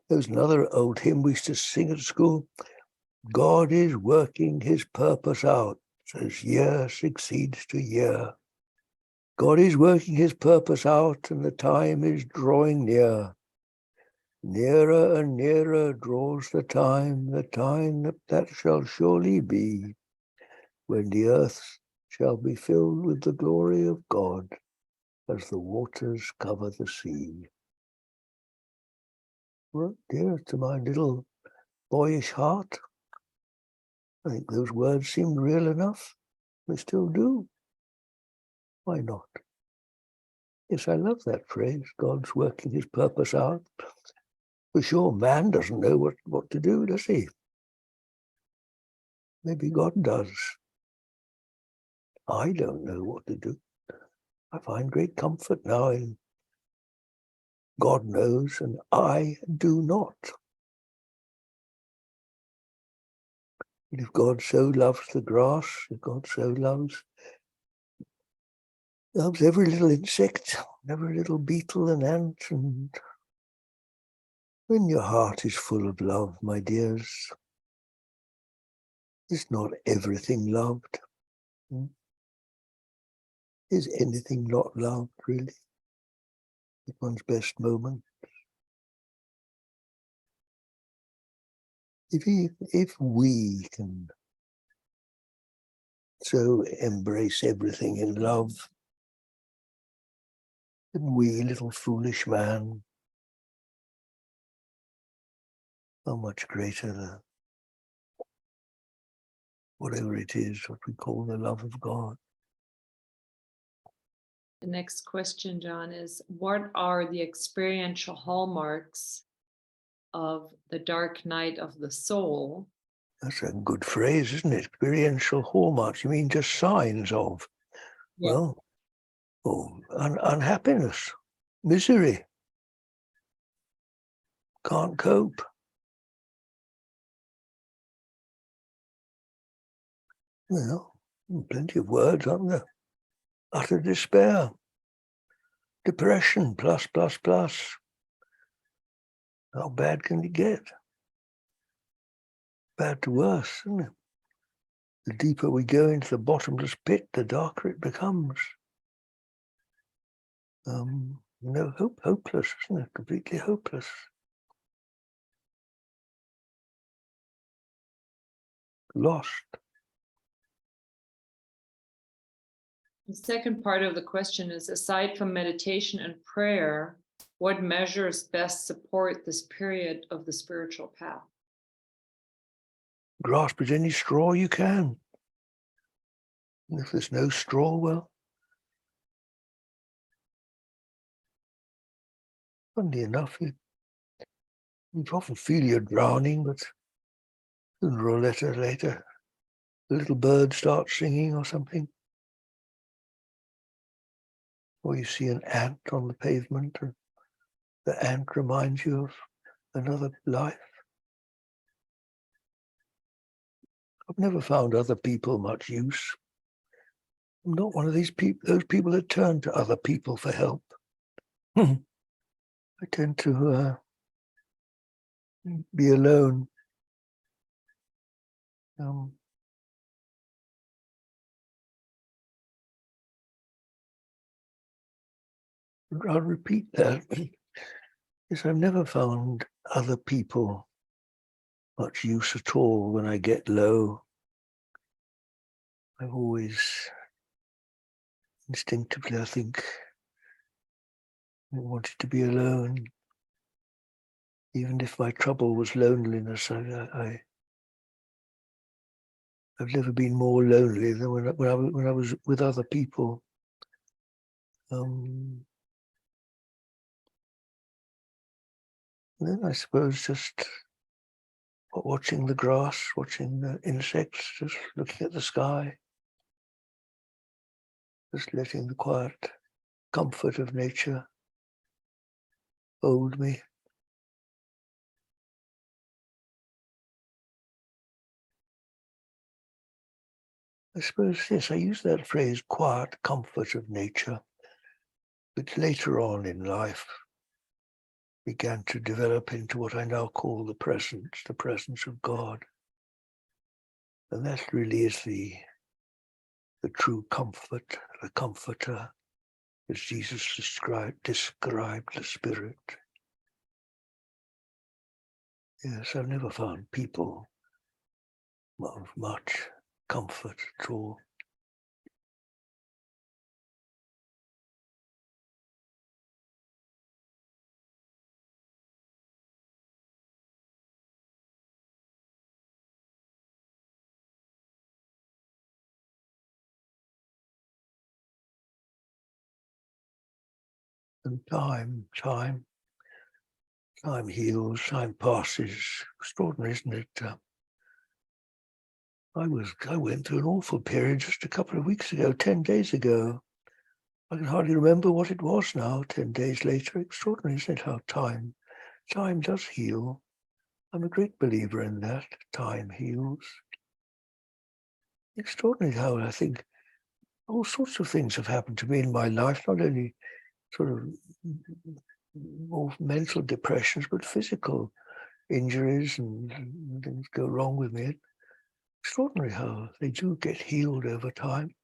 There's another old hymn we used to sing at school. God is working his purpose out as year succeeds to year. God is working his purpose out, and the time is drawing near. Nearer and nearer draws the time that shall surely be, when the earth shall be filled with the glory of God, as the waters cover the sea. Well, dear to my little boyish heart, I think those words seemed real enough. They still do. Why not? Yes, I love that phrase, God's working his purpose out. For sure, man doesn't know what to do, does he? Maybe God does. I don't know what to do. I find great comfort now in God knows and I do not. And if God so loves the grass, if God so loves every little insect, every little beetle and ant, and when your heart is full of love, my dears, is not everything loved? Is anything not loved, really? At one's best moment? If we can so embrace everything in love, then we, little foolish man, how much greater the, whatever it is, what we call the love of God. The next question, John, is what are the experiential hallmarks of the dark night of the soul? That's a good phrase, isn't it? Experiential hallmarks. You mean just signs of, yeah. Well, unhappiness, misery, can't cope. Well, plenty of words, aren't there? Utter despair, depression, plus. How bad can it get? Bad to worse, isn't it? The deeper we go into the bottomless pit, the darker it becomes. Hopeless, isn't it? Completely hopeless. Lost. The second part of the question is, aside from meditation and prayer, what measures best support this period of the spiritual path? Grasp at any straw you can. And if there's no straw, well, funnily enough, you often feel you're drowning, but sooner or later, a little bird starts singing or something. Or you see an ant on the pavement, and the ant reminds you of another life. I've never found other people much use. I'm not one of those people that turn to other people for help. I tend to be alone. I'll repeat that. Yes, I've never found other people much use at all when I get low. I've always instinctively, I think, wanted to be alone. Even if my trouble was loneliness, I've never been more lonely than when I was with other people. Then I suppose just watching the grass, watching the insects, just looking at the sky, just letting the quiet comfort of nature hold me. I suppose, yes, I use that phrase, quiet comfort of nature, but later on in life, began to develop into what I now call the presence of God. And that really is the true comfort, the comforter, as Jesus described the Spirit. Yes, I've never found people of much comfort at all. And time heals, time passes. Extraordinary, isn't it? I went through an awful period just a couple of weeks ago, 10 days ago. I can hardly remember what it was now, 10 days later. Extraordinary, isn't it, how time does heal. I'm a great believer in that. Time heals. Extraordinary how I think all sorts of things have happened to me in my life, not only sort of more mental depressions, but physical injuries and things go wrong with me. Extraordinary how they do get healed over time.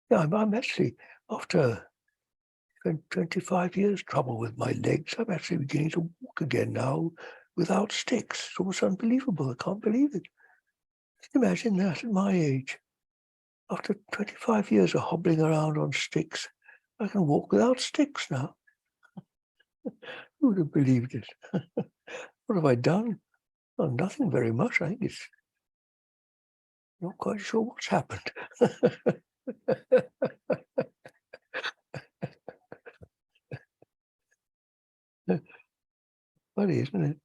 Yeah, I'm actually, after 25 years trouble with my legs, I'm actually beginning to walk again now without sticks. It's almost unbelievable. I can't believe it. Just imagine that at my age. After 25 years of hobbling around on sticks, I can walk without sticks now. Who would have believed it? What have I done? Well, nothing very much. I think it's not quite sure what's happened. Funny, isn't it?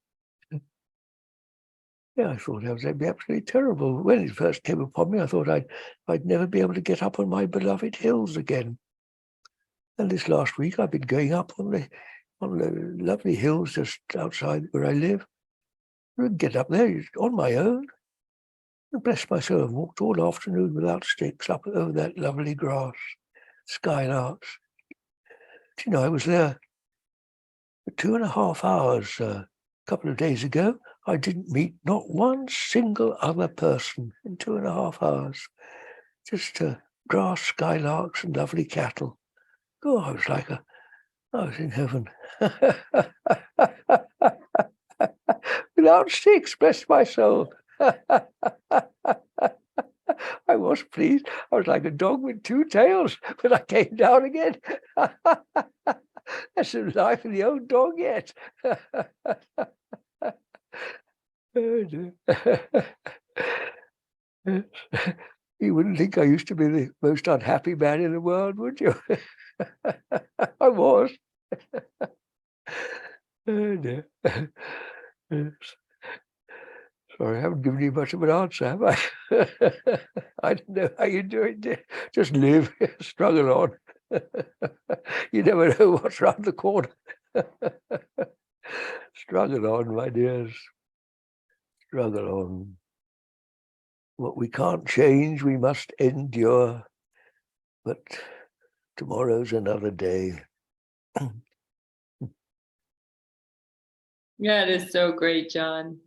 Yeah, I thought that would be absolutely terrible. When it first came upon me, I thought I'd never be able to get up on my beloved hills again. And this last week, I've been going up on the lovely hills just outside where I live. I can get up there on my own. And bless my soul, I've walked all afternoon without sticks up over that lovely grass, skylarks. Do you know, I was there for 2.5 hours a couple of days ago. I didn't meet not one single other person in 2.5 hours. Just grass, skylarks, and lovely cattle. Oh, I was in heaven. Without sticks, bless my soul. I was pleased. I was like a dog with 2 tails when I came down again. That's the life of the old dog yet. You wouldn't think I used to be the most unhappy man in the world, would you? I was. Oh, dear. Sorry, I haven't given you much of an answer, have I? I don't know how you do it. Just live, struggle on. You never know what's round the corner. Struggle on, my dears. Struggle on. What we can't change, we must endure. But tomorrow's another day. Yeah, it is so great, John.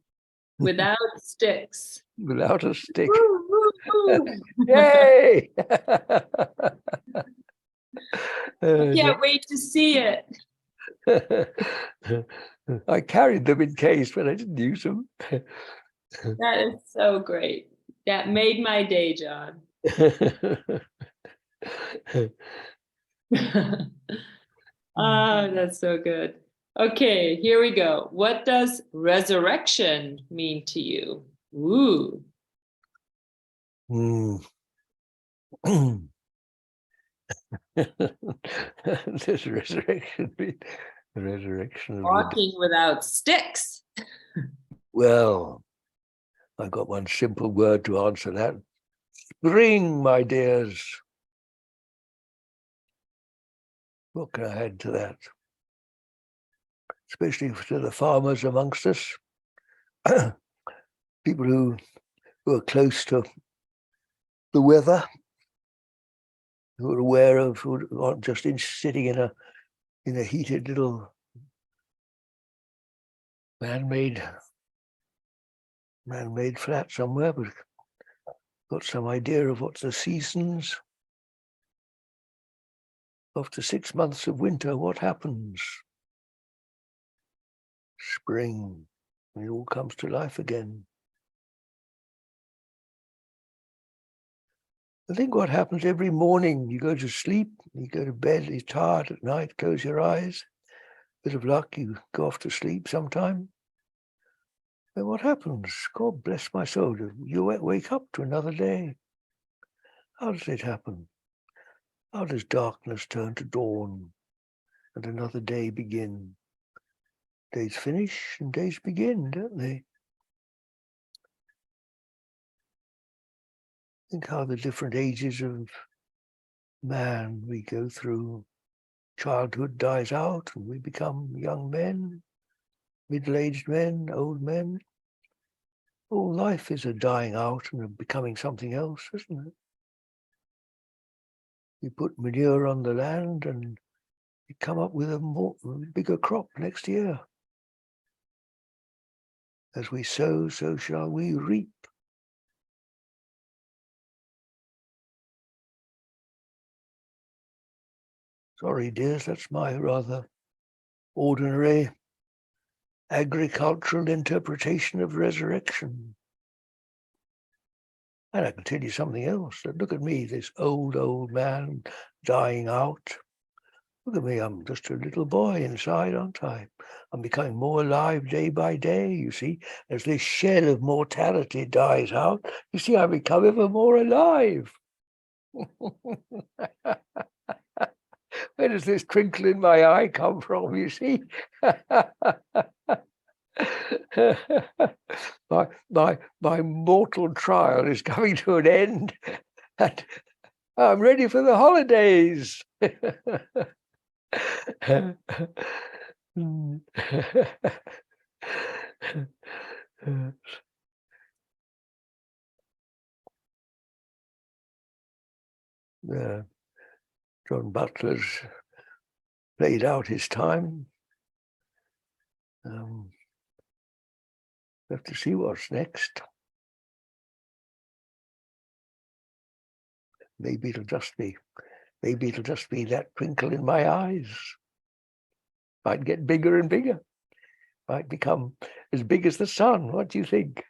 Without sticks. Without a stick. Woo, woo, woo. Yay! I can't wait to see it. I carried them in case, but I didn't use them. That is so great. That made my day, John. That's so good. Okay, here we go. What does resurrection mean to you? Ooh. This resurrection, the resurrection of Walking without sticks. Well, I've got one simple word to answer that. Spring, my dears. What can I add to that? Especially to the farmers amongst us, people who are close to the weather, who are aware of, who aren't just sitting in a heated little man-made flat somewhere, but got some idea of what the seasons. After 6 months of winter, what happens? Spring, it all comes to life again. I think what happens every morning, you go to sleep, you go to bed, you're tired at night, close your eyes. Bit of luck, you go off to sleep sometime. And what happens? God bless my soul, you wake up to another day. How does it happen? How does darkness turn to dawn and another day begin? Days finish and days begin, don't they? Think how the different ages of man we go through. Childhood dies out and we become young men, middle-aged men, old men. All life is a dying out and a becoming something else, isn't it? You put manure on the land and you come up with a bigger crop next year. As we sow, so shall we reap. Sorry, dears, that's my rather ordinary agricultural interpretation of resurrection. And I can tell you something else. Look at me, this old man dying out. Look at me, I'm just a little boy inside, aren't I? I'm becoming more alive day by day, you see. As this shell of mortality dies out, you see, I become ever more alive. Where does this twinkle in my eye come from, you see? my mortal trial is coming to an end, and I'm ready for the holidays. John Butler's played out his time. We have to see what's next. Maybe it'll just be that twinkle in my eyes. Might get bigger and bigger. Might become as big as the sun. What do you think?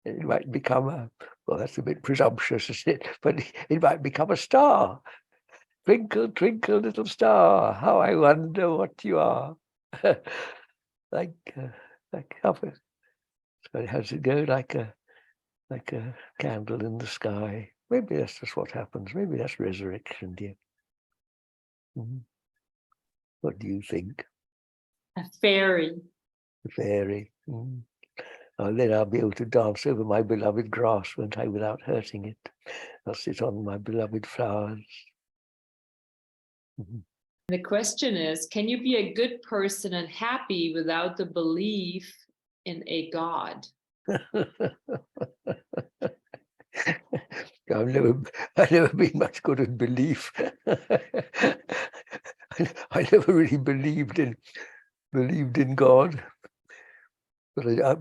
It might become well, that's a bit presumptuous, isn't it? But it might become a star. Twinkle, twinkle, little star, how I wonder what you are. like cover. So how does it go? Like a candle in the sky. Maybe that's just what happens. Maybe that's resurrection, dear. Mm-hmm. What do you think? A fairy. A fairy. Mm. Oh, then I'll be able to dance over my beloved grass, won't I, without hurting it? I'll sit on my beloved flowers. Mm-hmm. The question is, can you be a good person and happy without the belief in a God? I've never been much good at belief. I never really believed in God, but I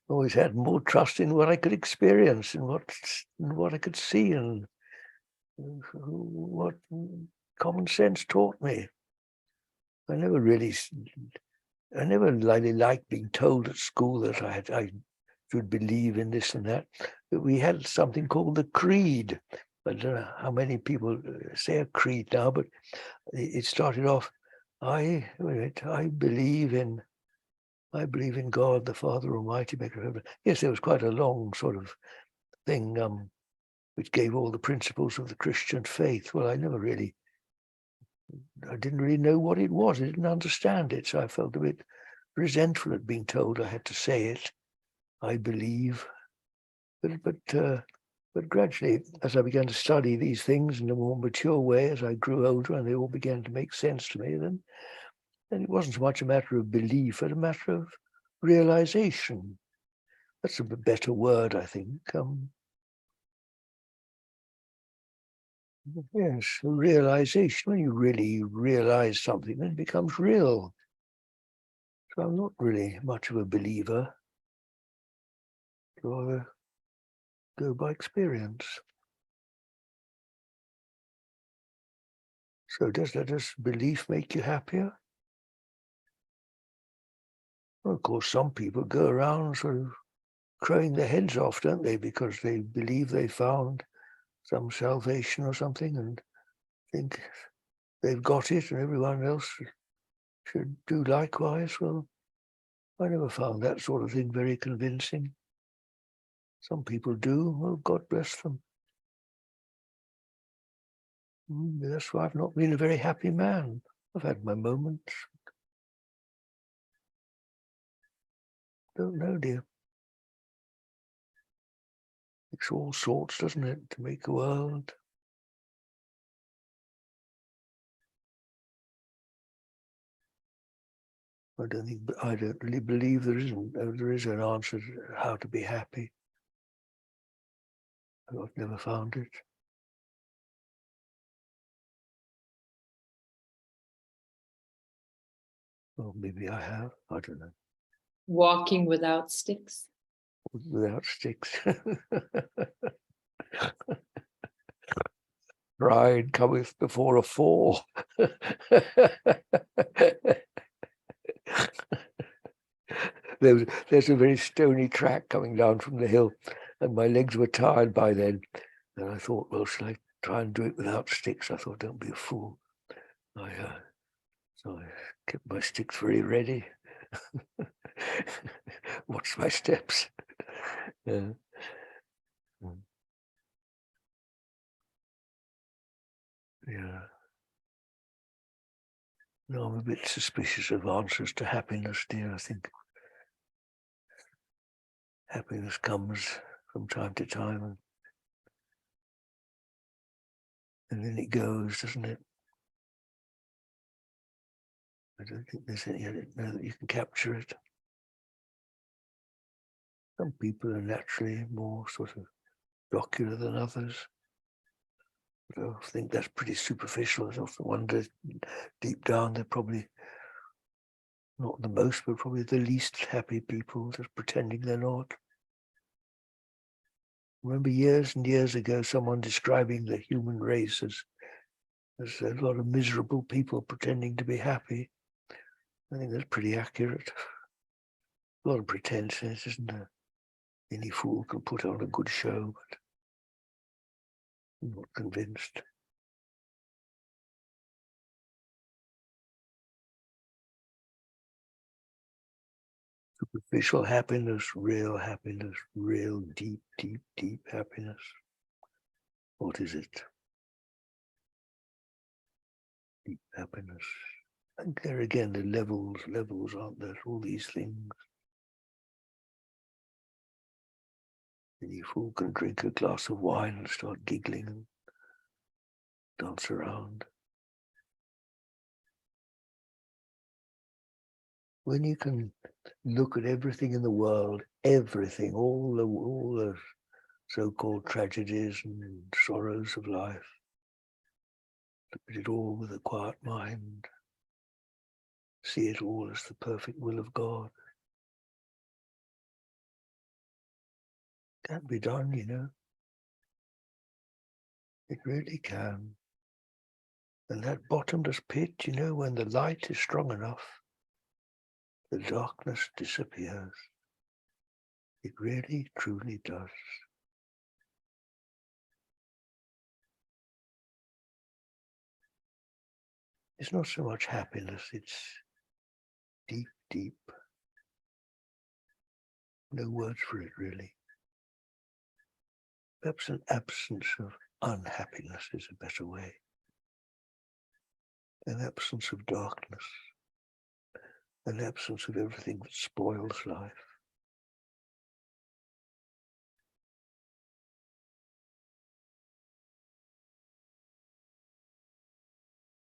always had more trust in what I could experience and what I could see and what common sense taught me. I never really liked being told at school that I should believe in this and that. But we had something called the creed. I don't know how many people say a creed now, but it started off, I believe in God, the Father Almighty, maker of heaven. Yes, there was quite a long sort of thing which gave all the principles of the Christian faith. Well, I didn't really know what it was. I didn't understand it, so I felt a bit resentful at being told I had to say it. I believe, but gradually, as I began to study these things in a more mature way, as I grew older, and they all began to make sense to me, then it wasn't so much a matter of belief, but a matter of realization. That's a better word, I think. Yes, realization. When you really realize something, then it becomes real. So I'm not really much of a believer. Rather go by experience. So does belief make you happier? Well, of course, some people go around sort of crowing their heads off, don't they? Because they believe they found some salvation or something and think they've got it and everyone else should do likewise. Well, I never found that sort of thing very convincing. Some people do. Well, God bless them. That's why I've not been a very happy man. I've had my moments. Don't know, dear. It's all sorts, doesn't it, to make a world. I don't really believe there is an answer to how to be happy. I've never found it. Well, maybe I have. I don't know. Walking without sticks. Without sticks. Pride cometh before a fall. There's a very stony track coming down from the hill, and my legs were tired by then. And I thought, well, shall I try and do it without sticks? I thought, don't be a fool. So I kept my sticks very ready. Watch my steps. Yeah. Yeah. No, I'm a bit suspicious of answers to happiness, dear. I think happiness comes from time to time and then it goes, doesn't it? I don't think there's any, I don't know that you can capture it. Some people are naturally more sort of jocular than others. But I think that's pretty superficial. I often wonder deep down they're probably not the most, but probably the least happy people, just pretending they're not. I remember years and years ago someone describing the human race as a lot of miserable people pretending to be happy. I think that's pretty accurate. A lot of pretenses, isn't there? Any fool can put on a good show, but I'm not convinced. Superficial happiness, real deep, deep, deep happiness. What is it? Deep happiness. And there again, the levels, aren't there? All these things. Any fool can drink a glass of wine and start giggling and dance around. When you can look at everything in the world, everything, all the so-called tragedies and sorrows of life, look at it all with a quiet mind, see it all as the perfect will of God. Can be done, you know. It really can. And that bottomless pit, you know, when the light is strong enough, the darkness disappears. It really, truly does. It's not so much happiness, it's deep, deep. No words for it, really. Perhaps an absence of unhappiness is a better way. An absence of darkness. An absence of everything that spoils life.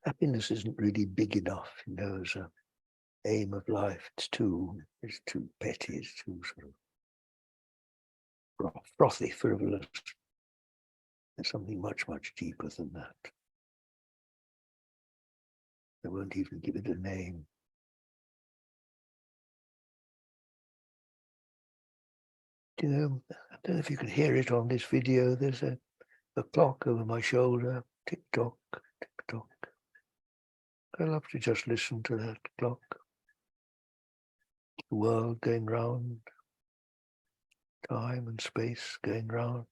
Happiness isn't really big enough, you know, as an aim of life. It's too petty, it's too sort of frothy, frivolous. There's something much, much deeper than that. They won't even give it a name. Do you know, I don't know if you can hear it on this video. There's a clock over my shoulder. Tick tock, tick tock. I love to just listen to that clock. The world going round, time and space going round.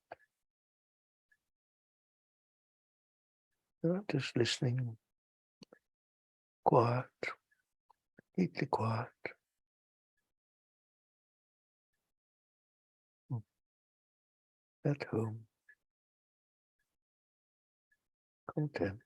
I'm just listening, quiet, completely quiet. At home, content.